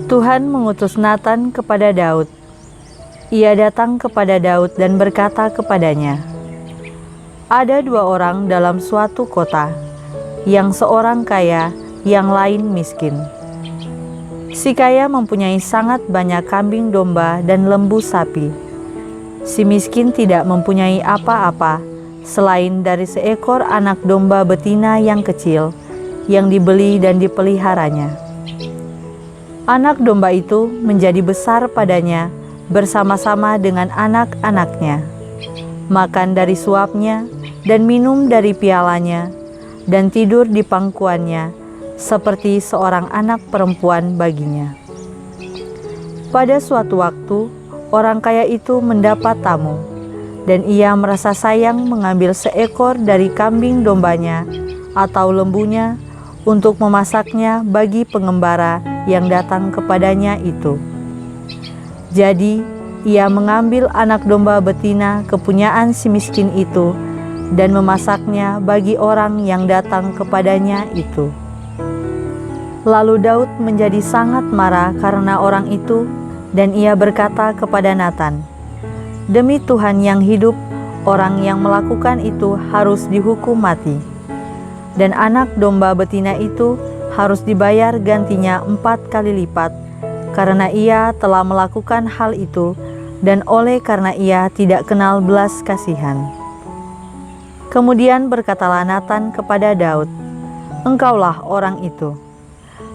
Tuhan mengutus Natan kepada Daud. Ia datang kepada Daud dan berkata kepadanya, "Ada dua orang dalam suatu kota, yang seorang kaya, yang lain miskin. Si kaya mempunyai sangat banyak kambing domba dan lembu sapi. Si miskin tidak mempunyai apa-apa selain dari seekor anak domba betina yang kecil, yang dibeli dan dipeliharanya. Anak domba itu menjadi besar padanya bersama-sama dengan anak-anaknya, makan dari suapnya dan minum dari pialanya, dan tidur di pangkuannya seperti seorang anak perempuan baginya. Pada suatu waktu, orang kaya itu mendapat tamu, dan ia merasa sayang mengambil seekor dari kambing dombanya atau lembunya untuk memasaknya bagi pengembara yang datang kepadanya itu. Jadi, ia mengambil anak domba betina kepunyaan si miskin itu dan memasaknya bagi orang yang datang kepadanya itu. Lalu Daud menjadi sangat marah karena orang itu, dan ia berkata kepada Natan, "Demi Tuhan yang hidup, orang yang melakukan itu harus dihukum mati. Dan anak domba betina itu harus dibayar gantinya 4 kali lipat, karena ia telah melakukan hal itu, dan oleh karena ia tidak kenal belas kasihan." Kemudian berkatalah Natan kepada Daud, "Engkaulah orang itu.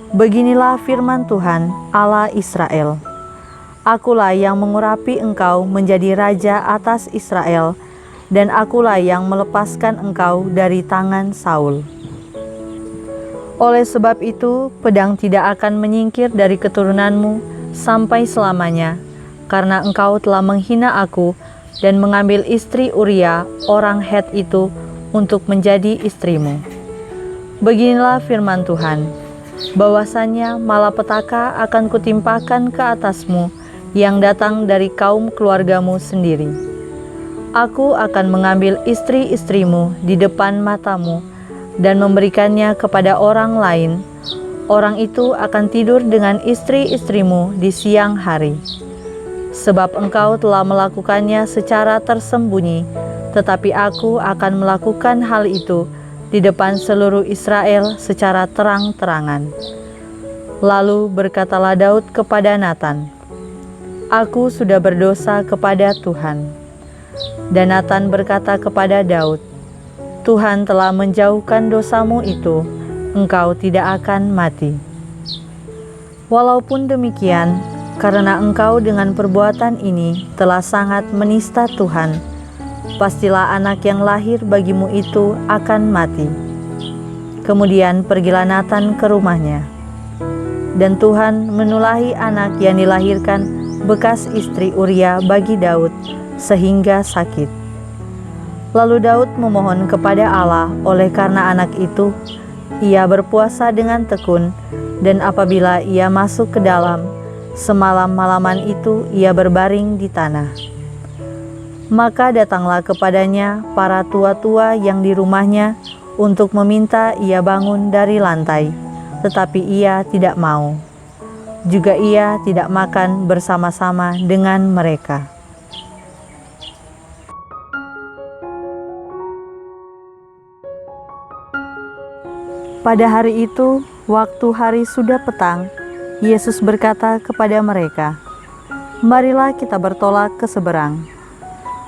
Beginilah firman Tuhan, Allah Israel. Akulah yang mengurapi engkau menjadi raja atas Israel, dan akulah yang melepaskan engkau dari tangan Saul. Oleh sebab itu, pedang tidak akan menyingkir dari keturunanmu sampai selamanya, karena engkau telah menghina aku dan mengambil istri Uria, orang Het itu, untuk menjadi istrimu. Beginilah firman Tuhan, bahwasannya malapetaka akan kutimpakan ke atasmu yang datang dari kaum keluargamu sendiri. Aku akan mengambil istri-istrimu di depan matamu dan memberikannya kepada orang lain. Orang itu akan tidur dengan istri-istrimu di siang hari. Sebab engkau telah melakukannya secara tersembunyi, tetapi aku akan melakukan hal itu di depan seluruh Israel secara terang-terangan." Lalu berkatalah Daud kepada Natan, "Aku sudah berdosa kepada Tuhan." Dan Natan berkata kepada Daud, "Tuhan telah menjauhkan dosamu itu, engkau tidak akan mati. Walaupun demikian, karena engkau dengan perbuatan ini telah sangat menista Tuhan, pastilah anak yang lahir bagimu itu akan mati." Kemudian pergilah Natan ke rumahnya. Dan Tuhan menulahi anak yang dilahirkan bekas istri Uria bagi Daud, sehingga sakit. Lalu Daud memohon kepada Allah oleh karena anak itu. Ia berpuasa dengan tekun, dan apabila ia masuk ke dalam, semalam-malaman itu ia berbaring di tanah. Maka datanglah kepadanya para tua-tua yang di rumahnya untuk meminta ia bangun dari lantai, tetapi ia tidak mau. Juga ia tidak makan bersama-sama dengan mereka. Pada hari itu, waktu hari sudah petang, Yesus berkata kepada mereka, "Marilah kita bertolak ke seberang."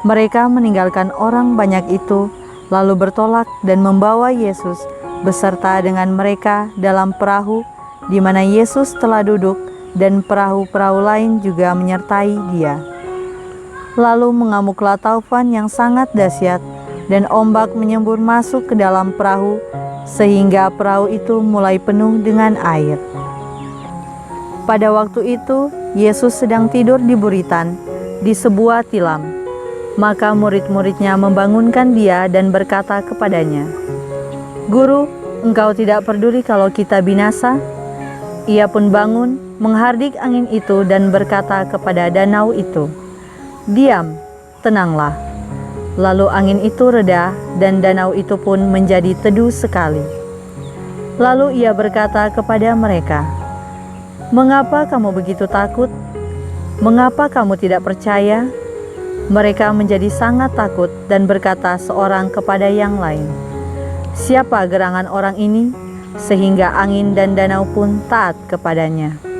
Mereka meninggalkan orang banyak itu, lalu bertolak dan membawa Yesus beserta dengan mereka dalam perahu di mana Yesus telah duduk, dan perahu-perahu lain juga menyertai dia. Lalu mengamuklah taufan yang sangat dahsyat, dan ombak menyembur masuk ke dalam perahu, sehingga perahu itu mulai penuh dengan air. Pada waktu itu, Yesus sedang tidur di buritan, di sebuah tilam. Maka murid-muridnya membangunkan dia dan berkata kepadanya, "Guru, engkau tidak peduli kalau kita binasa?" Ia pun bangun, menghardik angin itu dan berkata kepada danau itu, "Diam, tenanglah." Lalu angin itu reda dan danau itu pun menjadi teduh sekali. Lalu ia berkata kepada mereka, Mengapa kamu begitu takut? Mengapa kamu tidak percaya?" Mereka menjadi sangat takut dan berkata seorang kepada yang lain, "Siapa gerangan orang ini, sehingga angin dan danau pun taat kepadanya?"